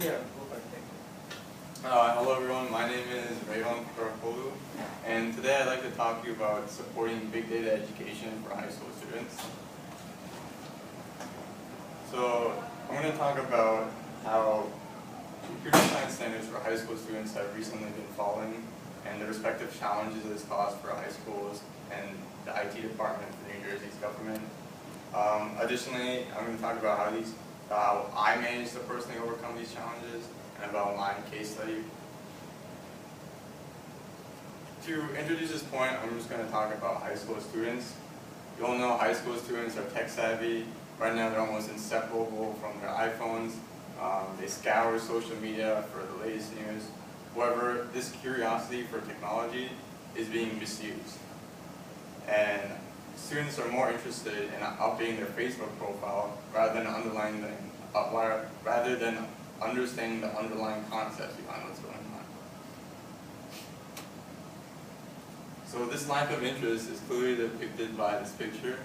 Yeah, go for it. Thank you. Hello everyone, my name is Rayvan Karakolu, and today I'd like to talk to you about supporting big data education for high school students. So I'm going to talk about how computer science standards for high school students have recently been falling and the respective challenges this caused for high schools and the IT department for New Jersey's government. Additionally, I'm going to talk about how I managed to personally overcome these challenges and about my case study. To introduce this point, I'm just going to talk about high school students. You all know high school students are tech savvy. Right now they're almost inseparable from their iPhones. They scour social media for the latest news. However, this curiosity for technology is being misused. And students are more interested in updating their Facebook profile rather than understanding the underlying concepts behind what's going on. So this lack of interest is clearly depicted by this picture.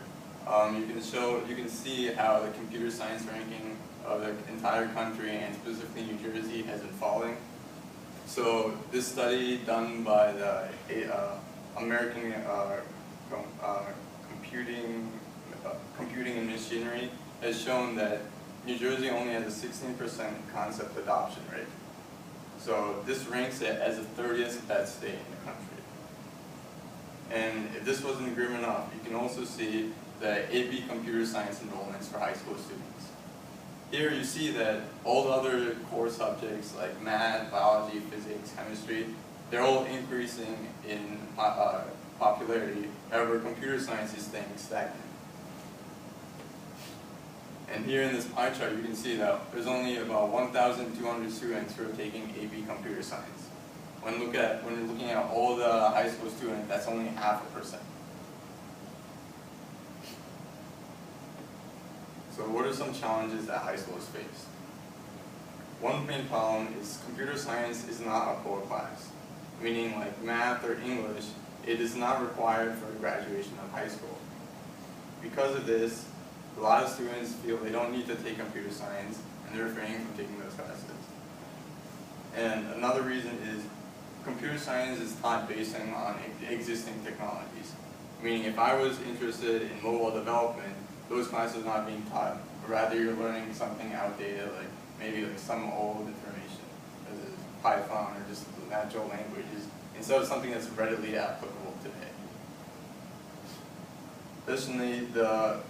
You can see how the computer science ranking of the entire country and specifically New Jersey has been falling. So this study done by the American Computing and Machinery has shown that New Jersey only has a 16% concept adoption rate. So this ranks it as the 30th best state in the country. And if this wasn't grim enough, you can also see the AP Computer Science enrollments for high school students. Here you see that all the other core subjects like math, biology, physics, chemistry, they're all increasing in popularity. However, computer science is staying stagnant. And here in this pie chart, you can see that there's only about 1,200 students who are taking AP Computer Science. When you're looking at all the high school students, that's only 0.5%. So what are some challenges that high schools face? One main problem is computer science is not a core class, meaning like math or English, it is not required for the graduation of high school. Because of this, a lot of students feel they don't need to take computer science and they're refraining from taking those classes. And another reason is computer science is taught based on existing technologies. Meaning if I was interested in mobile development, those classes are not being taught. Rather you're learning something outdated, like maybe like some old information, such as Python or just natural languages, instead of something that's readily applicable today. Additionally, the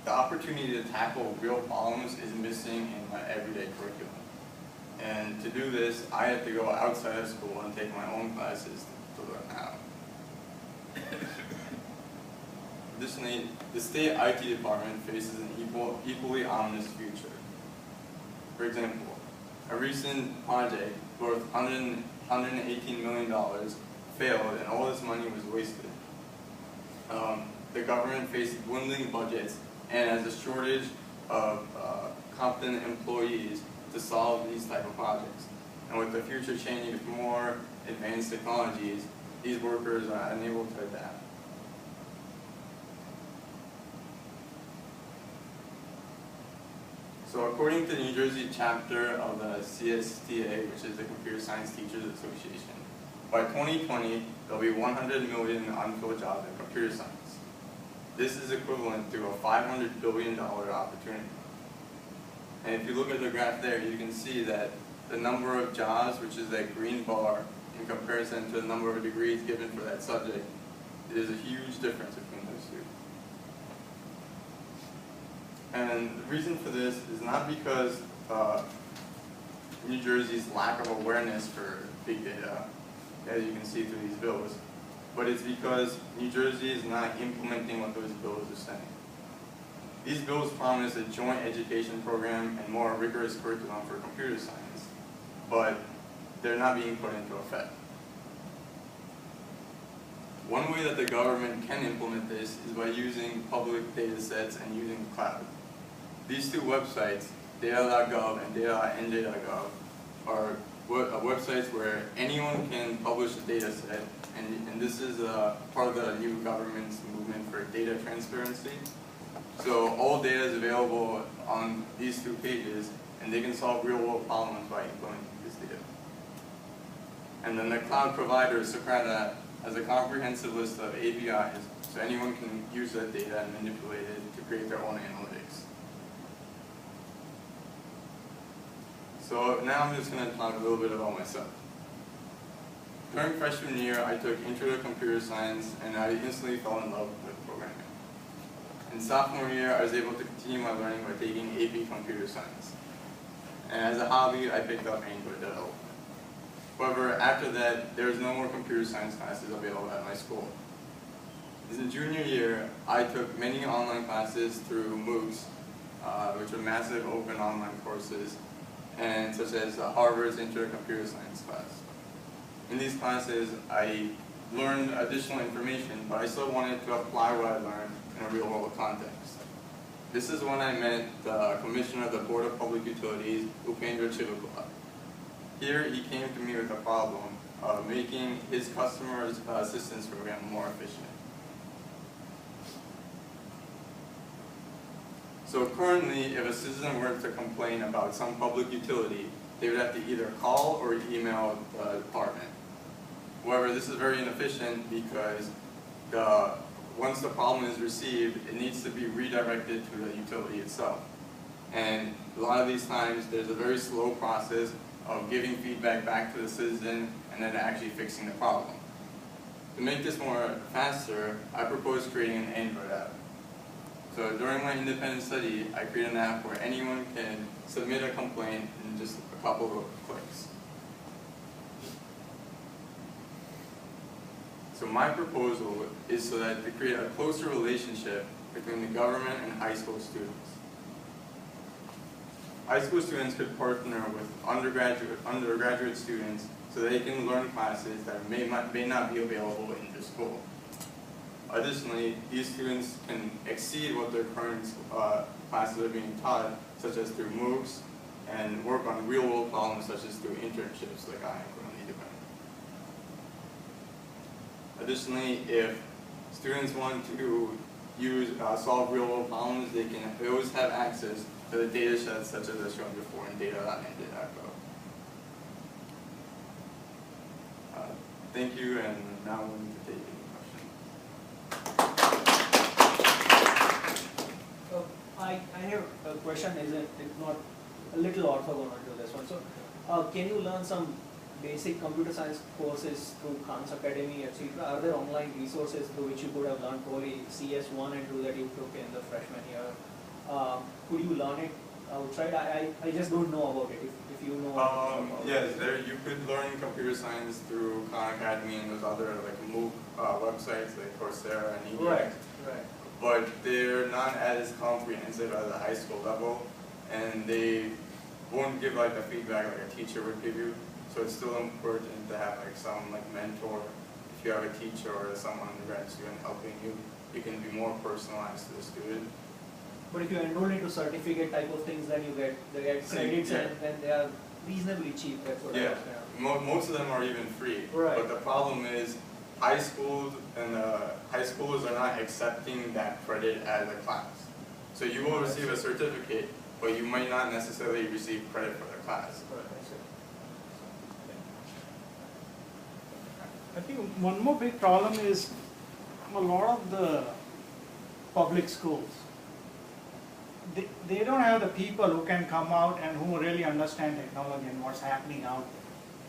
opportunity to tackle real problems is missing in my everyday curriculum. And to do this, I have to go outside of school and take my own classes to learn how. Additionally, the state IT department faces an equally ominous future. For example, a recent project worth $118 million failed and all this money was wasted. The government faces dwindling budgets and has a shortage of competent employees to solve these type of projects. And with the future changing with more advanced technologies, these workers are unable to adapt. So according to the New Jersey chapter of the CSTA, which is the Computer Science Teachers Association, by 2020, there'll be 100 million unfilled jobs in computer science. This is equivalent to a $500 billion opportunity. And if you look at the graph there, you can see that the number of jobs, which is that green bar, in comparison to the number of degrees given for that subject, there's a huge difference between those two. And the reason for this is not because New Jersey's lack of awareness for big data, as you can see through these bills, but it's because New Jersey is not implementing what those bills are saying. These bills promise a joint education program and more rigorous curriculum for computer science, but they're not being put into effect. One way that the government can implement this is by using public data sets and using the cloud. These two websites, data.gov and data.nj.gov, are websites where anyone can publish a data set, and this is part of the new government's movement for data transparency. So all data is available on these two pages, and they can solve real-world problems by implementing this data. And then the cloud provider, Socrata, has a comprehensive list of APIs, so anyone can use that data and manipulate it to create their own analytics. So now I'm just going to talk a little bit about myself. During freshman year, I took Intro to Computer Science, and I instantly fell in love with programming. In sophomore year, I was able to continue my learning by taking AP Computer Science. And as a hobby, I picked up Android development. However, after that, there was no more computer science classes available at my school. In junior year, I took many online classes through MOOCs, which are massive open online courses, and such as Harvard's Intro to Computer Science class. In these classes, I learned additional information, but I still wanted to apply what I learned in a real-world context. This is when I met the Commissioner of the Board of Public Utilities, Upendra Chivukula. Here, he came to me with a problem of making his customer assistance program more efficient. So currently, if a citizen were to complain about some public utility, they would have to either call or email the department. However, this is very inefficient because once the problem is received, it needs to be redirected to the utility itself. And a lot of these times, there's a very slow process of giving feedback back to the citizen and then actually fixing the problem. To make this more faster, I proposed creating an Android app. So during my independent study, I created an app where anyone can submit a complaint in just a couple of clicks. So my proposal is so that to create a closer relationship between the government and high school students. High school students could partner with undergraduate students so they can learn classes that may not be available in their school. Additionally, these students can exceed what their current classes are being taught, such as through MOOCs, and work on real-world problems such as through internships like I am currently doing. Additionally, if students want to solve real-world problems, they always have access to the data sets such as I showed before in data.nj.gov. Thank you, and now I'm going to take any questions. I have a question, it's not a little orthogonal to this one. So, can you learn some basic computer science courses through Khan's Academy, etc.? Are there online resources through which you could have learned probably CS1 and 2 that you took in the freshman year? Could you learn it outside? I just don't know about it. If you know about yes, you could learn computer science through Khan Academy and those other like MOOC websites like Coursera and EDX. Right. But they're not as comprehensive as a high school level, and they won't give like the feedback like a teacher would give you. So it's still important to have like some like mentor. If you have a teacher or some undergrad student helping you, you can be more personalized to the student. But if you enroll into certificate type of things, then they get credits, and they are reasonably cheap. That's what I was saying. Most of them are even free. Right. But the problem is, high schools and high schoolers are not accepting that credit as a class. So you will receive a certificate, but you might not necessarily receive credit for the class. Right, I see. I think one more big problem is a lot of the public schools. They don't have the people who can come out and who really understand technology and what's happening out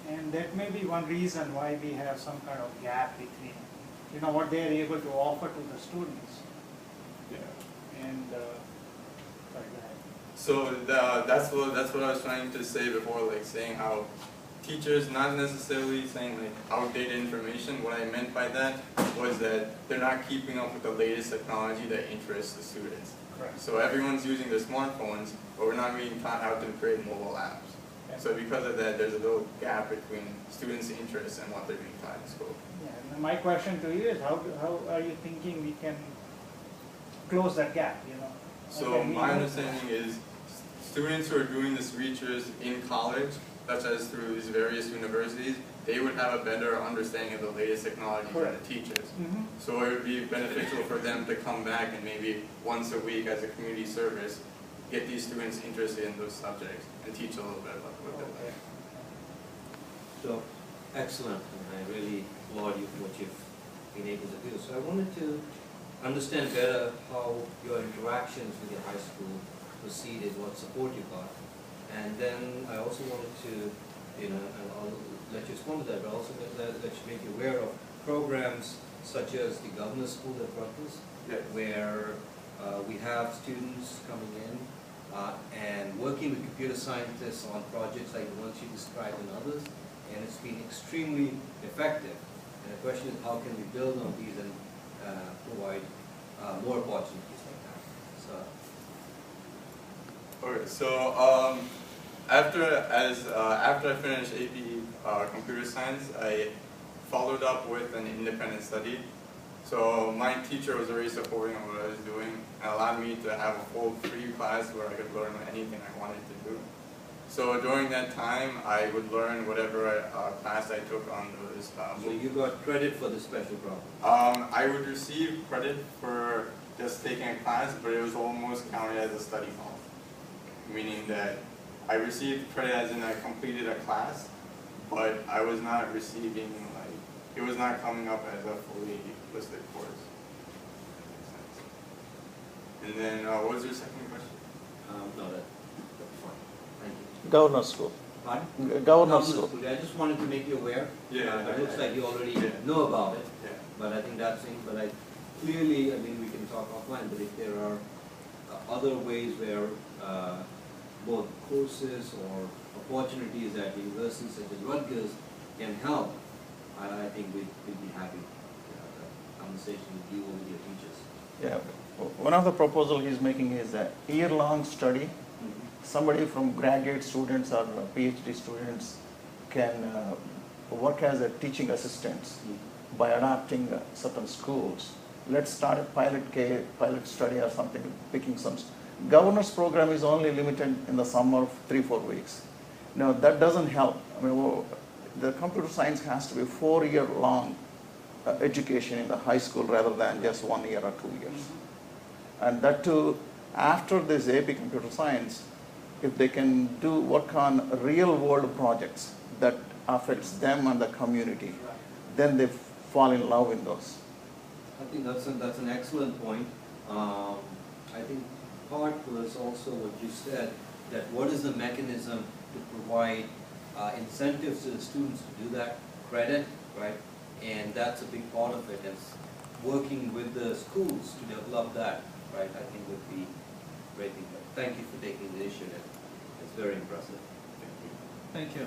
there. And that may be one reason why we have some kind of gap between, what they are able to offer to the students. Yeah. And sorry, go ahead. So that's what I was trying to say before, like saying how teachers, not necessarily saying like outdated information. What I meant by that was that they're not keeping up with the latest technology that interests the students. Correct. So everyone's using their smartphones, but we're not being taught how to create mobile apps. Okay. So because of that, there's a little gap between students' interests and what they're being taught in school. Yeah, and my question to you is how are you thinking we can close that gap, So my understanding is students who are doing this research in college, such as through these various universities, they would have a better understanding of the latest technology than the teachers. Mm-hmm. So it would be beneficial for them to come back and maybe once a week as a community service get these students interested in those subjects and teach a little bit about what they're like. So, excellent, and I really applaud you for what you've been able to do. So I wanted to understand better how your interactions with your high school proceeded, what support you got, and then I also wanted to, and I'll let you respond to that, but also let you make you aware of programs such as the Governor's School at Rutgers, Yes. where we have students coming in and working with computer scientists on projects like the ones you described and others, and it's been extremely effective. And the question is, how can we build on these and provide more opportunities like that? So, Okay, so after I finished AP Computer Science, I followed up with an independent study. So my teacher was very supporting of what I was doing and allowed me to have a full free class where I could learn anything I wanted to do. So during that time, I would learn whatever class I took on those. so you got credit for the special problem? I would receive credit for just taking a class, but it was almost counted as a study hall. Meaning that I received credit as in I completed a class, but I was not receiving, like, it was not coming up as a fully listed course. And then, what was your second question? No, that's fine. Thank you. Governor school. Pardon? Governor school. I just wanted to make you aware. Yeah. It looks like you already Yeah. know about it, Yeah. but I think that's it. But clearly, I mean, we can talk offline, but if there are other ways where both courses or opportunities at universities such as Rutgers can help, I think we'd be happy to have that conversation with you or with your teachers. Yeah, one of the proposal he's making is a year-long study. Somebody from graduate students or PhD students can work as a teaching assistants by adapting certain schools. Let's start a pilot study or something, picking some. Governor's program is only limited in the summer of 3-4 weeks. Now that doesn't help. I mean, the computer science has to be 4-year-long education in the high school rather than just 1 year or 2 years. And that too, after this AP computer science, if they can do work on real world projects that affects them and the community, then they fall in love with those. I think that's an excellent point. I think part was also what you said, that what is the mechanism to provide incentives to the students to do that, credit, right? And that's a big part of it, is working with the schools to develop that, right? I think would be great. Thank you for taking the initiative. It's very impressive. Thank you.